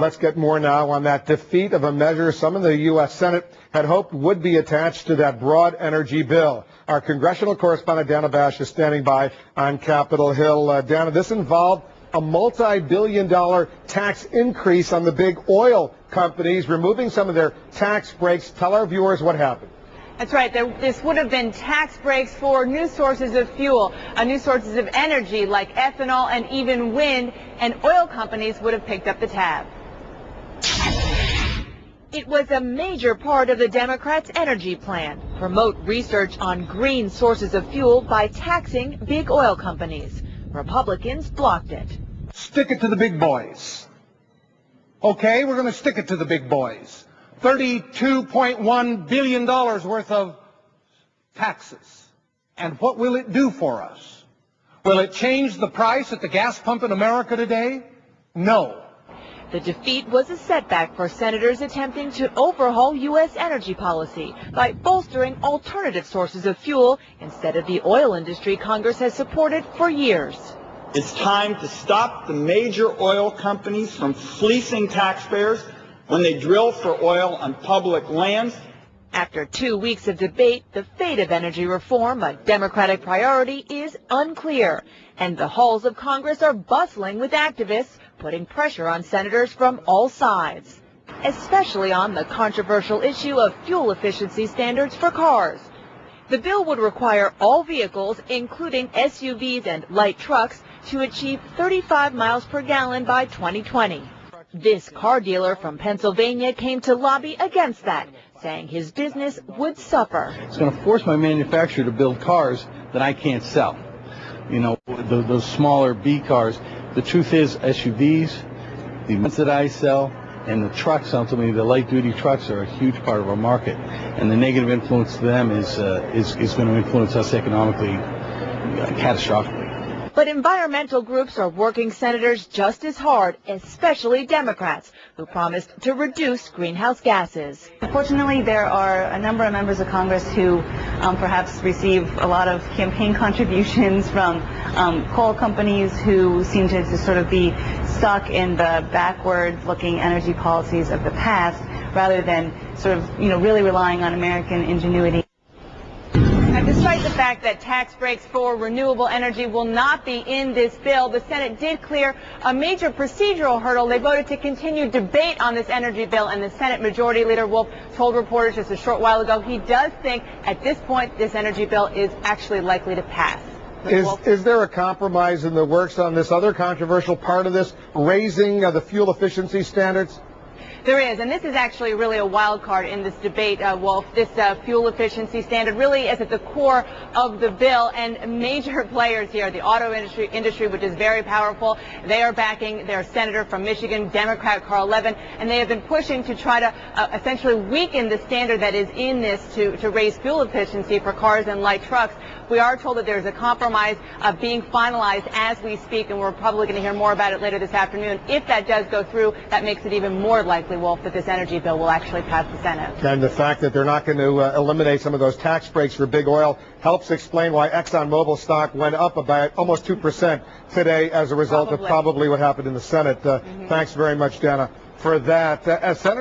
Let's get more now on that defeat of a measure some in the U.S. Senate had hoped would be attached to that broad energy bill. Our congressional correspondent Dana Bash is standing by on Capitol Hill. Dana, this involved a multi-billion-dollar tax increase on the big oil companies, removing some of their tax breaks. Tell our viewers what happened. That's right. This would have been tax breaks for new sources of fuel, new sources of energy like ethanol and even wind, and oil companies would have picked up the tab. It was a major part of the Democrats' energy plan: promote research on green sources of fuel by taxing big oil companies. Republicans blocked it. Stick it to the big boys. Okay, we're going to stick it to the big boys. $32.1 billion worth of taxes. And what will it do for us? Will it change the price at the gas pump in America today? No. The defeat was a setback for senators attempting to overhaul U.S. energy policy by bolstering alternative sources of fuel instead of the oil industry Congress has supported for years. It's time to stop the major oil companies from fleecing taxpayers when they drill for oil on public lands. After 2 weeks of debate, the fate of energy reform, a Democratic priority, is unclear, and the halls of Congress are bustling with activists putting pressure on senators from all sides, especially on the controversial issue of fuel efficiency standards for cars. The bill would require all vehicles, including SUVs and light trucks, to achieve 35 miles per gallon by 2020. This car dealer from Pennsylvania came to lobby against that, saying his business would suffer. It's going to force my manufacturer to build cars that I can't sell. You know, those smaller B cars. The truth is, SUVs, the ones that I sell, and the trucks, ultimately the light-duty trucks, are a huge part of our market. And the negative influence to them is going to influence us economically catastrophically. But environmental groups are working senators just as hard, especially Democrats, who promised to reduce greenhouse gases. Unfortunately, there are a number of members of Congress who perhaps receive a lot of campaign contributions from coal companies who seem to sort of be stuck in the backward-looking energy policies of the past, rather than sort of, really relying on American ingenuity. Despite the fact that tax breaks for renewable energy will not be in this bill, the Senate did clear a major procedural hurdle. They voted to continue debate on this energy bill, and the Senate Majority Leader Wolf told reporters just a short while ago he does think at this point this energy bill is actually likely to pass. Is there a compromise in the works on this other controversial part of this, raising the fuel efficiency standards? There is, and this is actually really a wild card in this debate, Wolf. This fuel efficiency standard really is at the core of the bill, and major players here, the auto industry, which is very powerful, they are backing their senator from Michigan, Democrat Carl Levin, and they have been pushing to try to essentially weaken the standard that is in this to raise fuel efficiency for cars and light trucks. We are told that there's a compromise being finalized as we speak, and we're probably going to hear more about it later this afternoon. If that does go through, that makes it even more likely, Wolf, that this energy bill will actually pass the Senate. And the fact that they're not going to eliminate some of those tax breaks for big oil helps explain why ExxonMobil stock went up about almost 2% today as a result of probably what happened in the Senate. Thanks very much, Dana, for that. As Senator